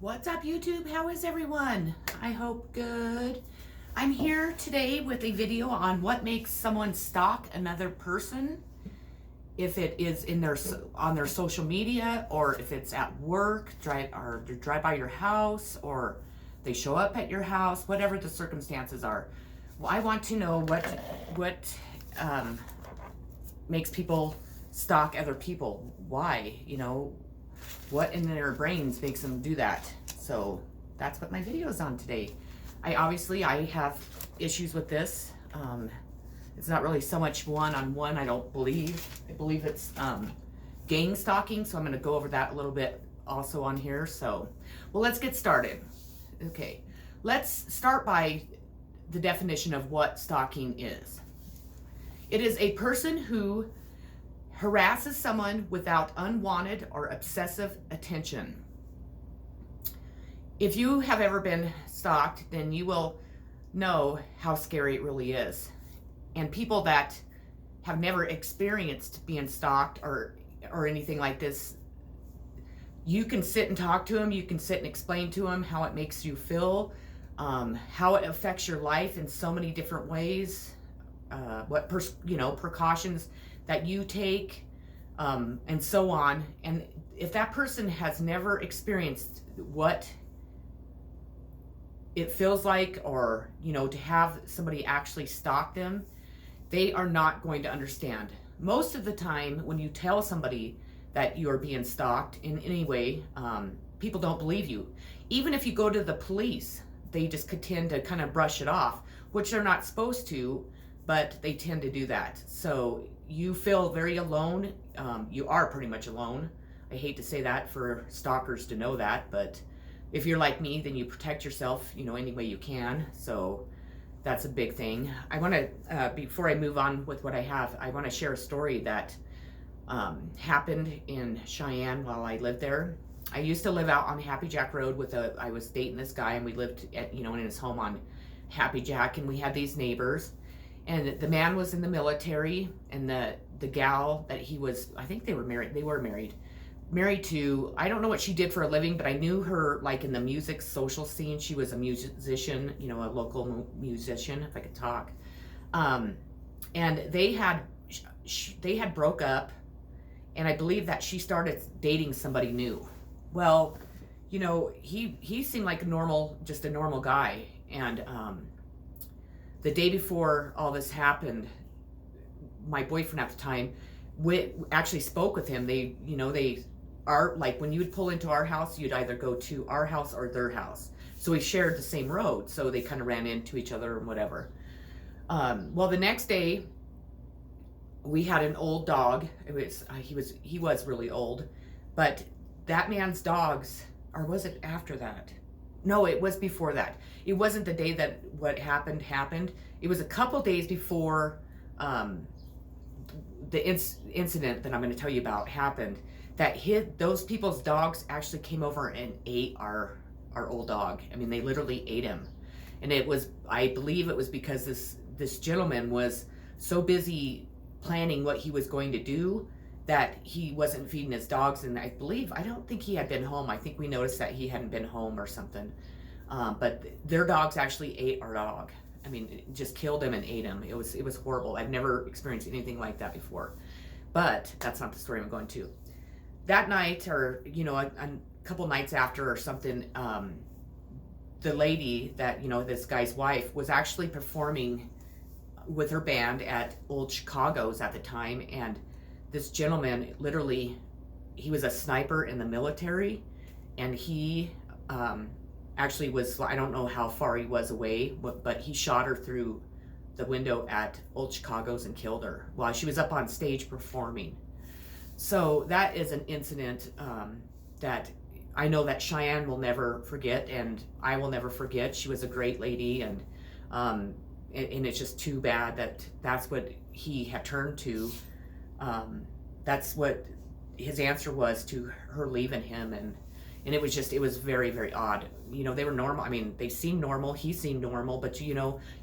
What's up, YouTube? How is everyone? I hope good. I'm here today with a video on what makes someone stalk another person, if it is on their social media, or if it's at work, drive by your house, or they show up at your house, whatever the circumstances are. Well, I want to know what makes people stalk other people. Why? What in their brains makes them do that? So that's what my video is on today. I have issues with this. It's not really so much one-on-one, I don't believe. I believe it's gang stalking, so I'm going to go over that a little bit also on here. So, well, let's get started. Okay, let's start by the definition of what stalking is. It is a person who harasses someone without unwanted or obsessive attention. If you have ever been stalked, then you will know how scary it really is. And people that have never experienced being stalked or anything like this, you can sit and talk to them, you can sit and explain to them how it makes you feel, how it affects your life in so many different ways, what precautions that you take, and so on. And if that person has never experienced what it feels like, or to have somebody actually stalk them, they are not going to understand. Most of the time when you tell somebody that you're being stalked in any way, people don't believe you. Even if you go to the police, they just tend to kind of brush it off, which they're not supposed to, but they tend to do that. So you feel very alone. You are pretty much alone. I hate to say that for stalkers to know that, but if you're like me, then you protect yourself, any way you can. So that's a big thing. I want to, before I move on with what I have, I want to share a story that happened in Cheyenne while I lived there. I used to live out on Happy Jack Road I was dating this guy, and we lived in his home on Happy Jack, and we had these neighbors. And the man was in the military, and the gal that he was, I think they were married to, I don't know what she did for a living, but I knew her like in the music social scene. She was a musician, a local musician, if I could talk. And they had broke up, and I believe that she started dating somebody new. Well, he seemed like just a normal guy. And the day before all this happened, my boyfriend at the time actually spoke with him. They are like, when you would pull into our house, you'd either go to our house or their house. So we shared the same road, so they kind of ran into each other and whatever. Well, the next day, we had an old dog. He was really old, but that man's dogs, or was it after that? No, it was before that. It wasn't the day that what happened. It was a couple days before the incident that I'm going to tell you about happened. That those people's dogs actually came over and ate our old dog. I mean, they literally ate him. And I believe it was because this gentleman was so busy planning what he was going to do that he wasn't feeding his dogs. And I don't think he had been home. I think we noticed that he hadn't been home or something. But their dogs actually ate our dog. I mean, it just killed him and ate him. It was horrible. I've never experienced anything like that before. But that's not the story I'm going to. That night, or a couple nights after or something, the lady that this guy's wife was actually performing with her band at Old Chicago's at the time. And this gentleman, literally, he was a sniper in the military, and he actually was, I don't know how far he was away, but he shot her through the window at Old Chicago's and killed her while she was up on stage performing. So that is an incident that I know that Cheyenne will never forget, and I will never forget. She was a great lady, and it's just too bad that that's what he had turned to. That's what his answer was to her leaving him, and it was very, very odd. They were normal. I mean, they seemed normal. He seemed normal, but you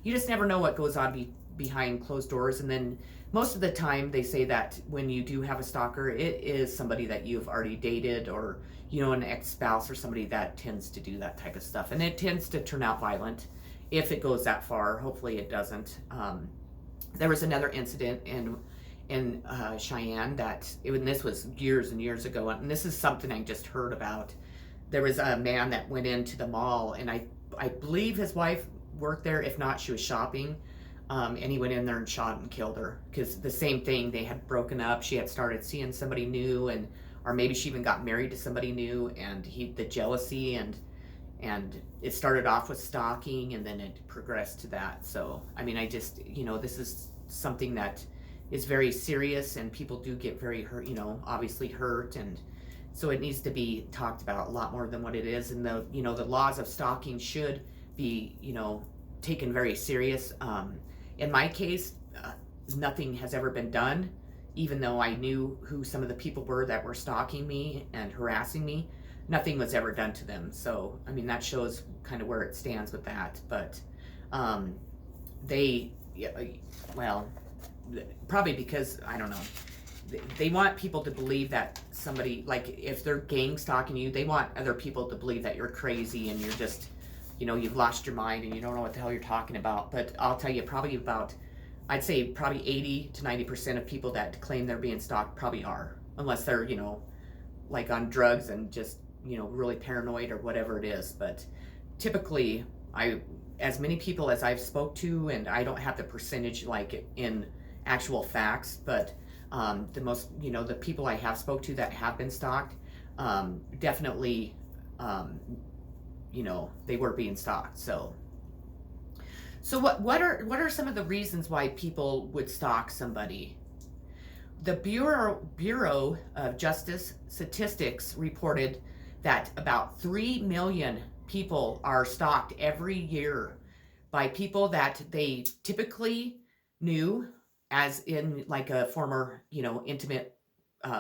just never know what goes on behind closed doors. And then most of the time they say that when you do have a stalker, it is somebody that you've already dated, or an ex-spouse or somebody that tends to do that type of stuff, and it tends to turn out violent if it goes that far. Hopefully it doesn't. There was another incident in Cheyenne and this was years and years ago, and this is something I just heard about. There was a man that went into the mall, and I believe his wife worked there. If not, she was shopping. And he went in there and shot and killed her, because the same thing, they had broken up. She had started seeing somebody new, or maybe she even got married to somebody new, and the jealousy, and it started off with stalking, and then it progressed to that. So I mean, I just, this is something that is very serious, and people do get very hurt, obviously hurt, and so it needs to be talked about a lot more than what it is. And the laws of stalking should be, taken very serious. In my case, nothing has ever been done, even though I knew who some of the people were that were stalking me and harassing me. Nothing was ever done to them. So, I mean, that shows kind of where it stands with that. But well, probably because, I don't know, they want people to believe that somebody, like if they're gang stalking you, they want other people to believe that you're crazy and you're just, you've lost your mind and you don't know what the hell you're talking about. But I'll tell you, I'd say probably 80 to 90% of people that claim they're being stalked probably are, unless they're, like on drugs and just, really paranoid or whatever it is. But typically, as many people as I've spoke to, and I don't have the percentage like in actual facts, but the most, the people I have spoke to that have been stalked, definitely, they were being stalked. So what are some of the reasons why people would stalk somebody? The Bureau of Justice Statistics reported that about 3 million people are stalked every year by people that they typically knew, as in like a former, intimate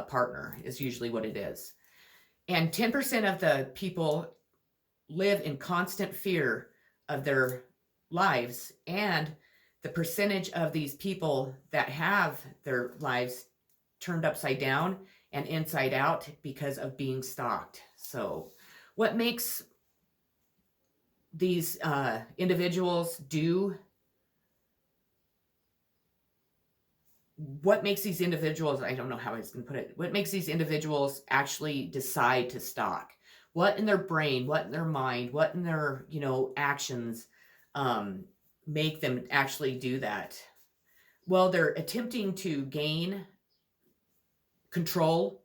partner is usually what it is. And 10% of the people live in constant fear of their lives, and the percentage of these people that have their lives turned upside down and inside out because of being stalked. So what makes these individuals do what makes these individuals, I don't know how I was going to put it, what makes these individuals actually decide to stalk? What in their brain, what in their mind, what in their, actions make them actually do that? Well, they're attempting to gain control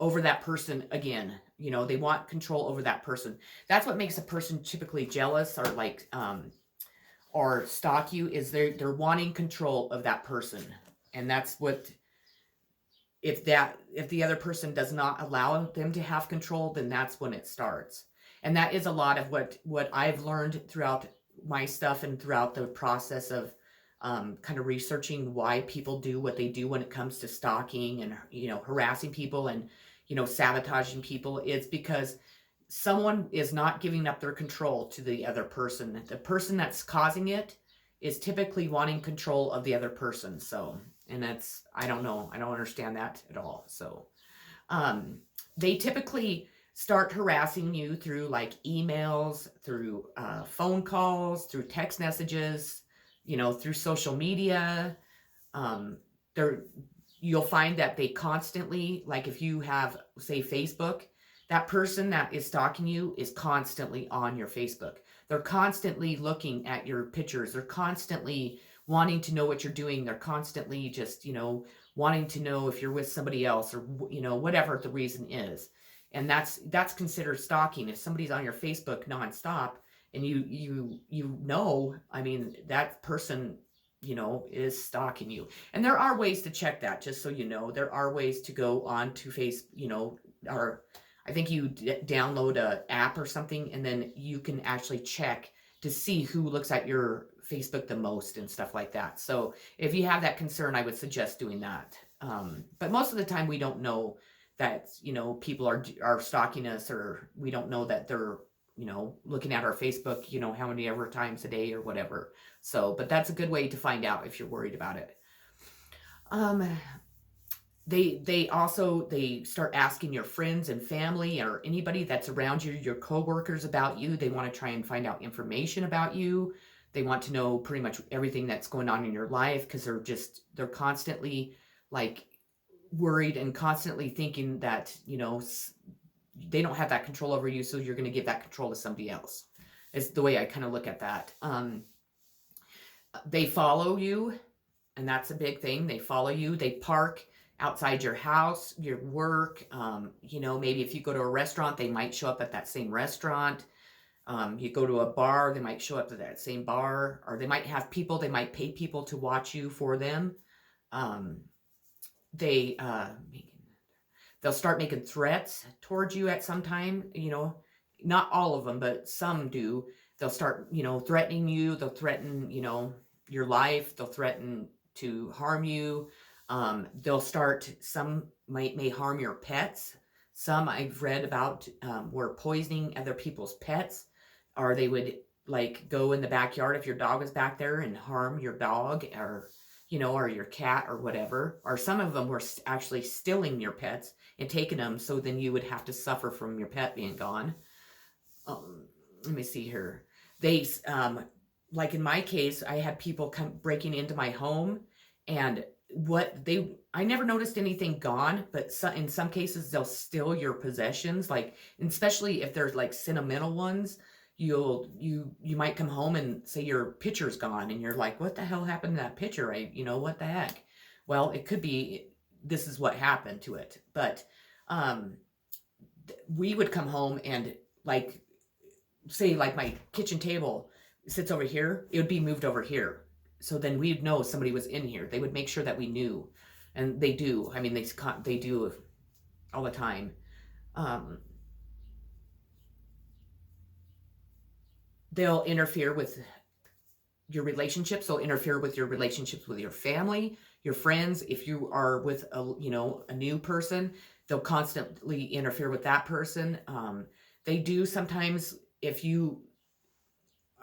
over that person again. They want control over that person. That's what makes a person typically jealous, or like, or stalk you, is they're wanting control of that person. And that's what, if the other person does not allow them to have control, then that's when it starts. And that is a lot of what I've learned throughout my stuff and throughout the process of kind of researching why people do what they do when it comes to stalking and, harassing people and, sabotaging people. It's because someone is not giving up their control to the other person. The person that's causing it is typically wanting control of the other person. So, and that's, I don't know, I don't understand that at all. So they typically start harassing you through like emails, through phone calls, through text messages, through social media. You'll find that they constantly, like if you have, say, Facebook, that person that is stalking you is constantly on your Facebook. They're constantly looking at your pictures. They're constantly wanting to know what you're doing. They're constantly just, wanting to know if you're with somebody else, or, whatever the reason is. And that's considered stalking. If somebody's on your Facebook nonstop and I mean, that person, is stalking you. And there are ways to check that, just so you know. There are ways to go on to or I think you download a app or something, and then you can actually check to see who looks at your Facebook the most and stuff like that. So if you have that concern, I would suggest doing that. But most of the time we don't know that, people are stalking us, or we don't know that they're looking at our Facebook, how many ever times a day or whatever. So, but that's a good way to find out if you're worried about it. Um, they start asking your friends and family or anybody that's around you, your coworkers, about you. They want to try and find out information about you. They want to know pretty much everything that's going on in your life, because they're constantly like worried and constantly thinking that they don't have that control over you, so you're going to give that control to somebody else. Is the way I kind of look at that. They follow you, and that's a big thing. They follow you. They park outside your house, your work. Maybe if you go to a restaurant, they might show up at that same restaurant. You go to a bar, they might show up to that same bar, or they might pay people to watch you for them. They'll start making threats towards you at some time. Not all of them, but some do. They'll start, threatening you. They'll threaten, your life. They'll threaten to harm you. Some may harm your pets. Some I've read about were poisoning other people's pets, or they would like go in the backyard if your dog was back there and harm your dog, or your cat or whatever. Or some of them were actually stealing your pets and taking them, so then you would have to suffer from your pet being gone. Let me see here. They, like in my case, I had people come breaking into my home, and I never noticed anything gone, but in some cases they'll steal your possessions, like, especially if there's like sentimental ones. You might come home and say your picture's gone, and you're like, what the hell happened to that picture? What the heck? Well, it could be this is what happened to it. But we would come home and, like, say like my kitchen table sits over here, it would be moved over here. So then we'd know somebody was in here. They would make sure that we knew. And they do. I mean, they do all the time. They'll interfere with your relationships. They'll interfere with your relationships with your family, your friends. If you are with a new person, they'll constantly interfere with that person. They do sometimes. If you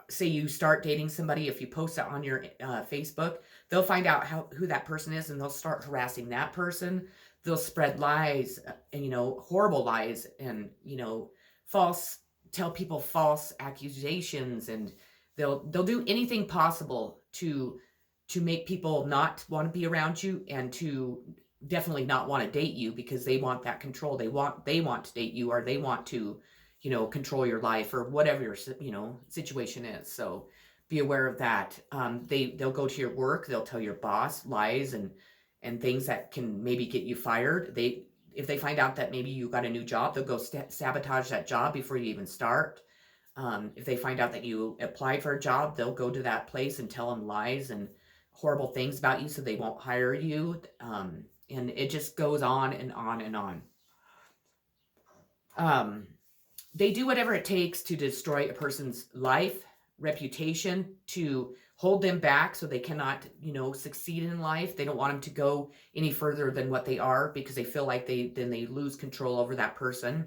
say you start dating somebody, if you post it on your Facebook, they'll find out who that person is, and they'll start harassing that person. They'll spread lies, and horrible lies, and tell people false accusations, and they'll do anything possible to make people not want to be around you, and to definitely not want to date you, because they want that control. They want to date you, or they want to control your life, or whatever your situation is. So be aware of that. They'll go to your work. They'll tell your boss lies and things that can maybe get you fired. If they find out that maybe you got a new job, they'll go sabotage that job before you even start. If they find out that you applied for a job, they'll go to that place and tell them lies and horrible things about you, so they won't hire you. And it just goes on and on and on. They do whatever it takes to destroy a person's life, reputation, to hold them back so they cannot, succeed in life. They don't want them to go any further than what they are, because they feel like they lose control over that person.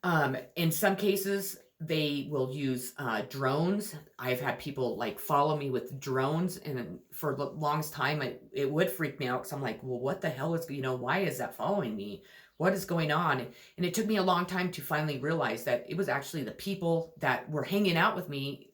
In some cases, they will use drones. I've had people like follow me with drones, and for the longest time, it would freak me out, because I'm like, well, what the hell is, why is that following me? What is going on? And it took me a long time to finally realize that it was actually the people that were hanging out with me.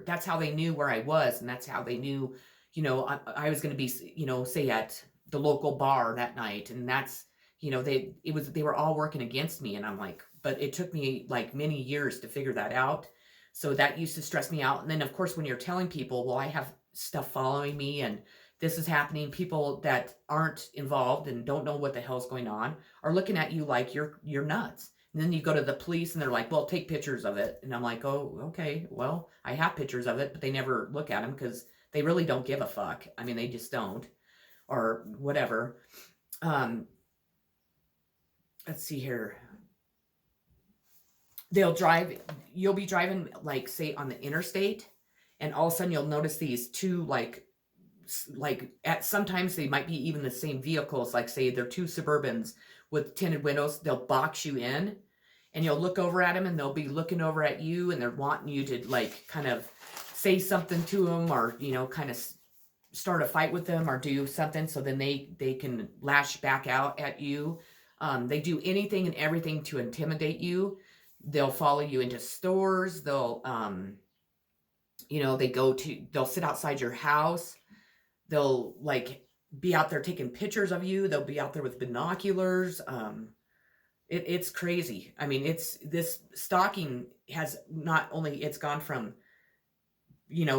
That's how they knew where I was, and that's how they knew, I was going to be, say at the local bar that night, and that's, they were all working against me, and I'm like, but it took me like many years to figure that out. So that used to stress me out. And then of course, when you're telling people, well, I have stuff following me and this is happening, people that aren't involved and don't know what the hell's going on are looking at you like you're nuts. And then you go to the police and they're like, well, take pictures of it. And I'm like, oh, okay, well, I have pictures of it, but they never look at them because they really don't give a fuck. I mean, they just don't, or whatever. Let's see here. You'll be driving, like, say, on the interstate, and all of a sudden you'll notice these two, sometimes they might be even the same vehicles, like, say, they're two Suburbans with tinted windows. They'll box you in, and you'll look over at them and they'll be looking over at you and they're wanting you to like kind of say something to them, or kind of start a fight with them or do something, so then they can lash back out at you. They do anything and everything to intimidate you. They'll follow you into stores. They'll sit outside your house. They'll like be out there taking pictures of you. They'll be out there with binoculars. It's crazy. I mean, it's this stalking has not only it's gone from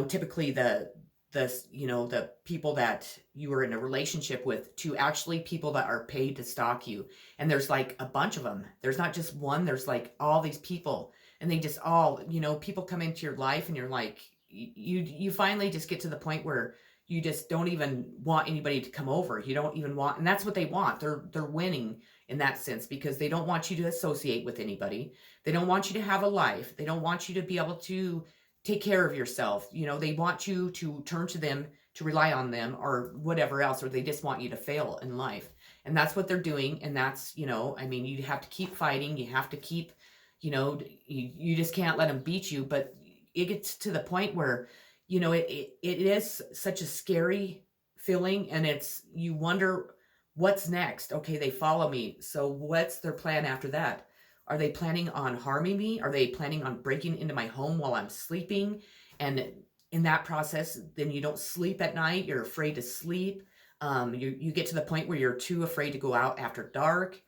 typically the people that you were in a relationship with to actually people that are paid to stalk you. And there's like a bunch of them. There's not just one, there's like all these people, and they just all, people come into your life and you're like, you finally just get to the point where you just don't even want anybody to come over. You don't even want, and that's what they want. They're winning in that sense, because they don't want you to associate with anybody. They don't want you to have a life. They don't want you to be able to take care of yourself. They want you to turn to them, to rely on them, or whatever else, or they just want you to fail in life. And that's what they're doing. And that's, I mean, you have to keep fighting. You have to keep, you just can't let them beat you. But it gets to the point where, it is such a scary feeling, and you wonder what's next. Okay, they follow me. So what's their plan after that? Are they planning on harming me? Are they planning on breaking into my home while I'm sleeping? And in that process, then you don't sleep at night. You're afraid to sleep. You get to the point where you're too afraid to go out after dark,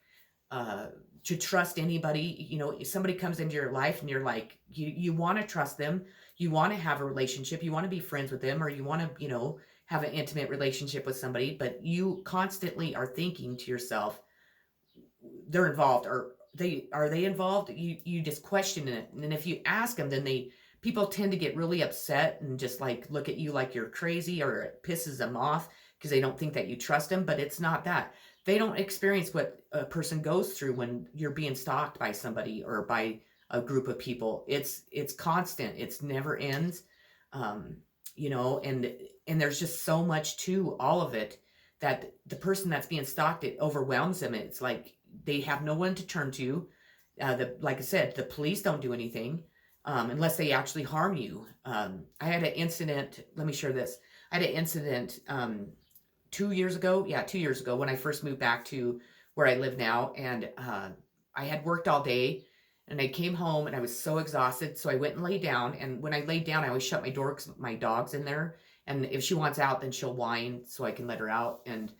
to trust anybody. If somebody comes into your life and you're like, you want to trust them. You want to have a relationship. You want to be friends with them, or you want to, have an intimate relationship with somebody, but you constantly are thinking to yourself, they're involved, or are they involved? You just question it. And then if you ask them, then people tend to get really upset and just like look at you like you're crazy, or it pisses them off because they don't think that you trust them. But it's not that. They don't experience what a person goes through when you're being stalked by somebody or by a group of people. It's constant. It's never ends. And there's just so much to all of it, that the person that's being stalked, it overwhelms them. It's like they have no one to turn to. Like I said, the police don't do anything unless they actually harm you. I had an incident. Let me share this. I had an incident 2 years ago. Yeah, 2 years ago, when I first moved back to where I live now. And I had worked all day, and I came home and I was so exhausted. So I went and laid down. And when I laid down, I always shut my door because my dog's in there. And if she wants out, then she'll whine so I can let her out. And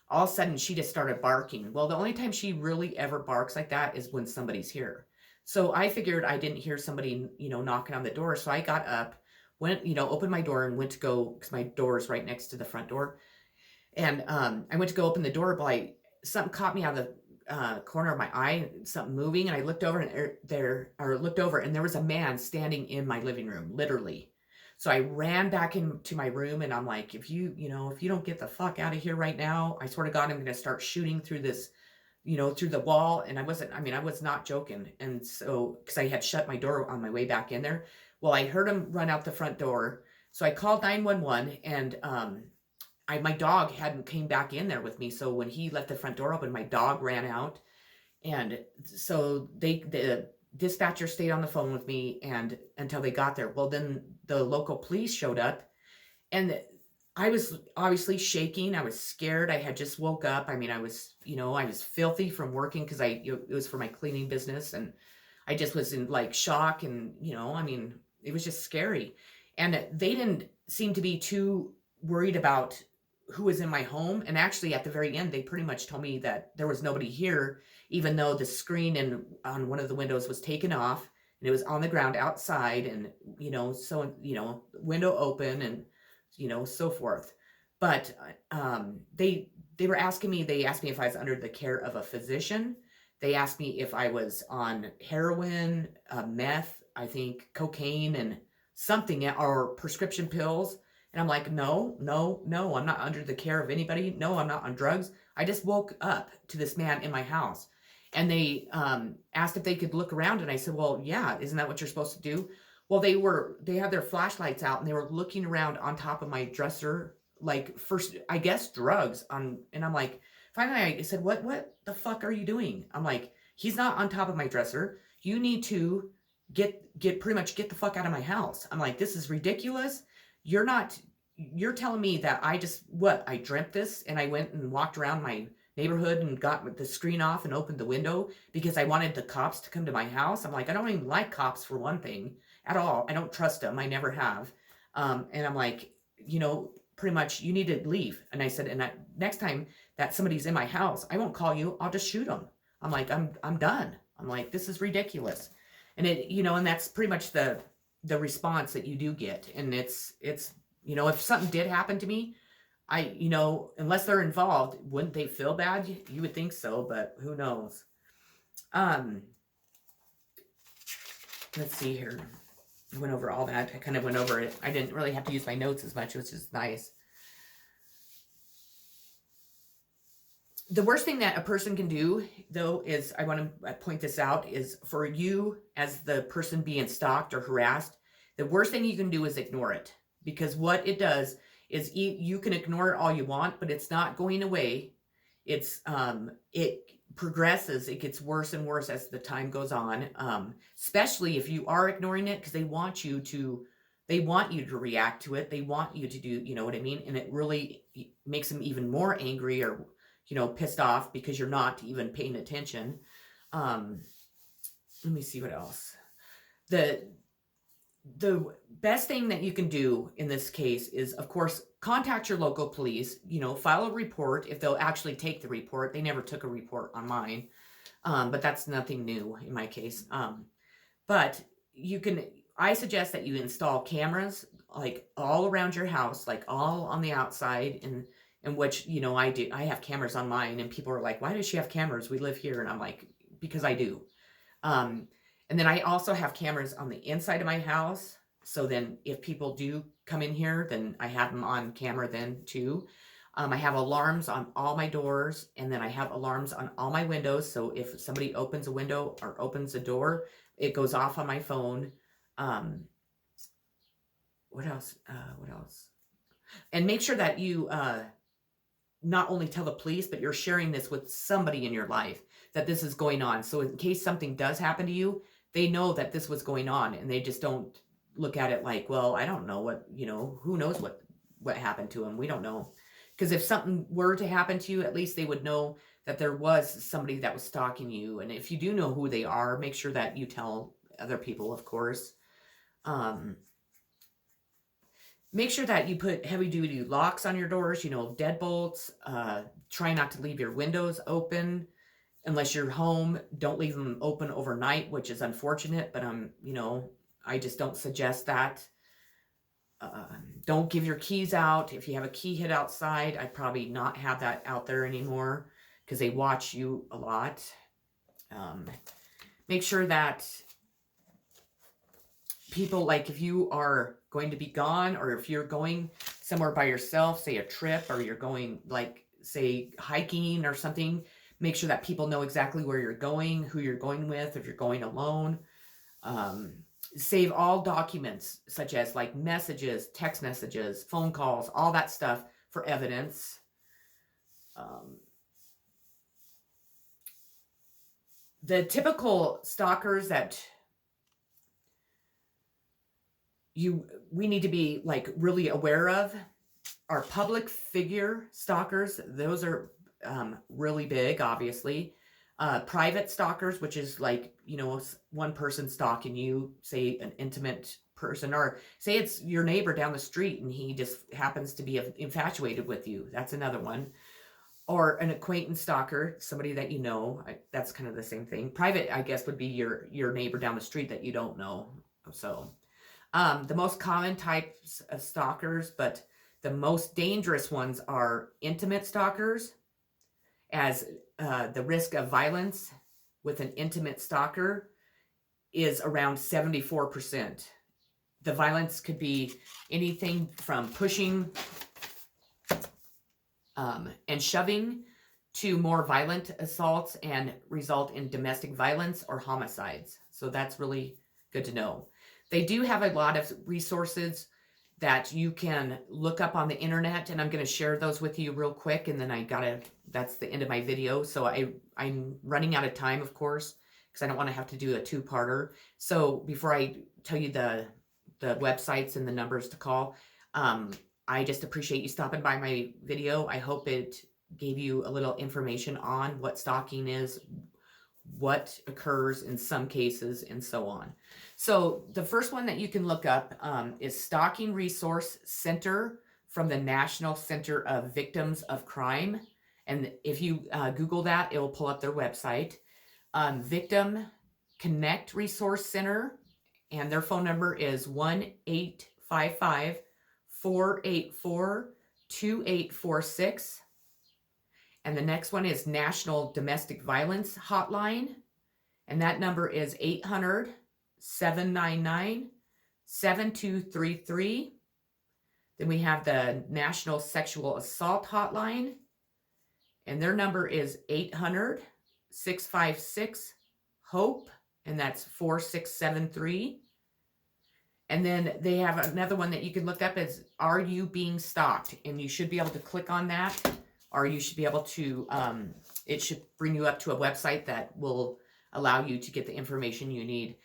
all of a sudden, she just started barking. Well, the only time she really ever barks like that is when somebody's here. So I figured I didn't hear somebody, knocking on the door. So I got up, went, opened my door and went to go, because my door is right next to the front door. And I went to go open the door, but something caught me out of the corner of my eye, something moving. And I looked over, and there was a man standing in my living room, literally. So I ran back into my room, and I'm like, if you don't get the fuck out of here right now, I swear to God, I'm going to start shooting through this, through the wall. And I was not joking. And so, because I had shut my door on my way back in there. Well, I heard him run out the front door. So I called 911, and my dog hadn't came back in there with me. So when he left the front door open, my dog ran out. And so the dispatcher stayed on the phone with me and until they got there. Well, then the local police showed up, and I was obviously shaking. I was scared. I had just woke up. I mean, I was filthy from working, because it was for my cleaning business, and I just was in like shock. And it was just scary. And they didn't seem to be too worried about who was in my home. And actually, at the very end, they pretty much told me that there was nobody here, even though the screen on one of the windows was taken off, and it was on the ground outside, and window open, and so forth. But they were asking me. They asked me if I was under the care of a physician. They asked me if I was on heroin, meth, I think cocaine, and something, or prescription pills. And I'm like, no, I'm not under the care of anybody. No, I'm not on drugs. I just woke up to this man in my house. And they asked if they could look around. And I said, well, yeah, isn't that what you're supposed to do? Well, they had their flashlights out, and they were looking around on top of my dresser, like, first, I guess, drugs. And I'm like, finally, I said, what the fuck are you doing? I'm like, he's not on top of my dresser. You need to pretty much get the fuck out of my house. I'm like, this is ridiculous. You're telling me that I dreamt this and I went and walked around my neighborhood and got the screen off and opened the window because I wanted the cops to come to my house. I'm like, I don't even like cops for one thing at all. I don't trust them. I never have. And I'm like, pretty much you need to leave. And I said, next time that somebody's in my house, I won't call you. I'll just shoot them. I'm like, I'm done. I'm like, this is ridiculous. And and that's pretty much the response that you do get. And it's, if something did happen to me, unless they're involved, wouldn't they feel bad? You would think so, but who knows? Let's see here. I went over all that. I kind of went over it. I didn't really have to use my notes as much, which is nice. The worst thing that a person can do, though, is, I want to point this out, is for you as the person being stalked or harassed, the worst thing you can do is ignore it. Because what it does is you can ignore it all you want, but it's not going away. It progresses. It gets worse and worse as the time goes on, especially if you are ignoring it, because they want you to react to it. They want you to do, you know what I mean? And it really makes them even more angry or, pissed off because you're not even paying attention. Let me see what else. The best thing that you can do in this case is, of course, contact your local police, file a report if they'll actually take the report. They never took a report on mine, but that's nothing new in my case. But I suggest that you install cameras like all around your house, like all on the outside, and which, I do. I have cameras on mine, and people are like, why does she have cameras? We live here. And I'm like, because I do. And then I also have cameras on the inside of my house. So then if people do come in here, then I have them on camera then too. I have alarms on all my doors, and then I have alarms on all my windows. So if somebody opens a window or opens a door, it goes off on my phone. What else? And make sure that you not only tell the police, but you're sharing this with somebody in your life, that this is going on. So in case something does happen to you, they know that this was going on, and they just don't look at it like, well, I don't know what, who knows what happened to him. We don't know. Because if something were to happen to you, at least they would know that there was somebody that was stalking you. And if you do know who they are, make sure that you tell other people, of course. Make sure that you put heavy-duty locks on your doors, deadbolts. Try not to leave your windows open unless you're home. Don't leave them open overnight, which is unfortunate, but I just don't suggest that. Don't give your keys out. If you have a key hid outside, I'd probably not have that out there anymore because they watch you a lot. Make sure that people, like if you are going to be gone, or if you're going somewhere by yourself, say a trip, or you're going like, say, hiking or something, make sure that people know exactly where you're going, who you're going with, if you're going alone. Save all documents, such as like messages, text messages, phone calls, all that stuff for evidence. The typical stalkers that we need to be like really aware of are public figure stalkers. Those are really big, obviously. Private stalkers, which is like, one person stalking you, say an intimate person, or say it's your neighbor down the street and he just happens to be infatuated with you. That's another one. Or an acquaintance stalker, somebody that that's kind of the same thing. Private, I guess, would be your neighbor down the street that you don't know. So the most common types of stalkers, but the most dangerous ones are intimate stalkers, as the risk of violence with an intimate stalker is around 74%. The violence could be anything from pushing and shoving to more violent assaults and result in domestic violence or homicides. So that's really good to know. They do have a lot of resources that you can look up on the internet, and I'm going to share those with you real quick, and then that's the end of my video. So I'm running out of time, of course, because I don't want to have to do a two-parter. So before I tell you the websites and the numbers to call, I just appreciate you stopping by my video. I hope it gave you a little information on what stalking is, what occurs in some cases, and so on. So the first one that you can look up is Stalking Resource Center from the National Center of Victims of Crime. And if you Google that, it will pull up their website. Victim Connect Resource Center, and their phone number is 1-855-484-2846. And the next one is National Domestic Violence Hotline, and that number is 800-799-7233. Then we have the National Sexual Assault Hotline, and their number is 800-656-HOPE, and that's 4673. And then they have another one that you can look up as Are You Being Stalked? And you should be able to click on that, or you should be able to, it should bring you up to a website that will allow you to get the information you need.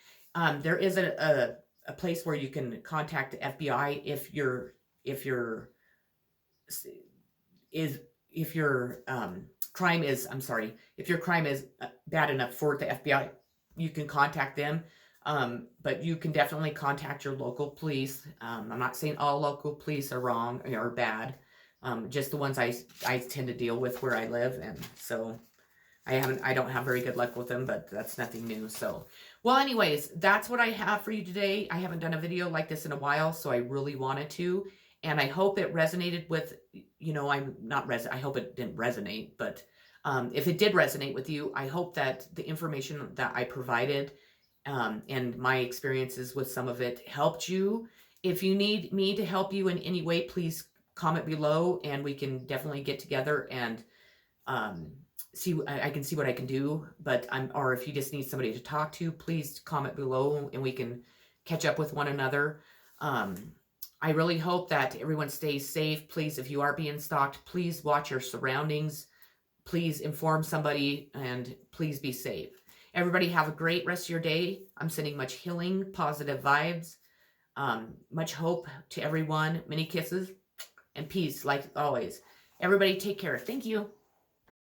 There is a place where you can contact the FBI if your crime is, if your crime is bad enough for the FBI, you can contact them. But you can definitely contact your local police. I'm not saying all local police are wrong or bad. Just the ones I tend to deal with where I live, and so I don't have very good luck with them, but that's nothing new. So, well, anyways, that's what I have for you today. I haven't done a video like this in a while, so I really wanted to, and I hope it resonated with, I hope it didn't resonate, but if it did resonate with you, I hope that the information that I provided and my experiences with some of it helped you. If you need me to help you in any way, please comment below, and we can definitely get together and I can see what I can do. But or if you just need somebody to talk to, please comment below, and we can catch up with one another. I really hope that everyone stays safe. Please, if you are being stalked, please watch your surroundings. Please inform somebody, and please be safe. Everybody have a great rest of your day. I'm sending much healing, positive vibes, much hope to everyone. Many kisses and peace, like always. Everybody take care. Thank you.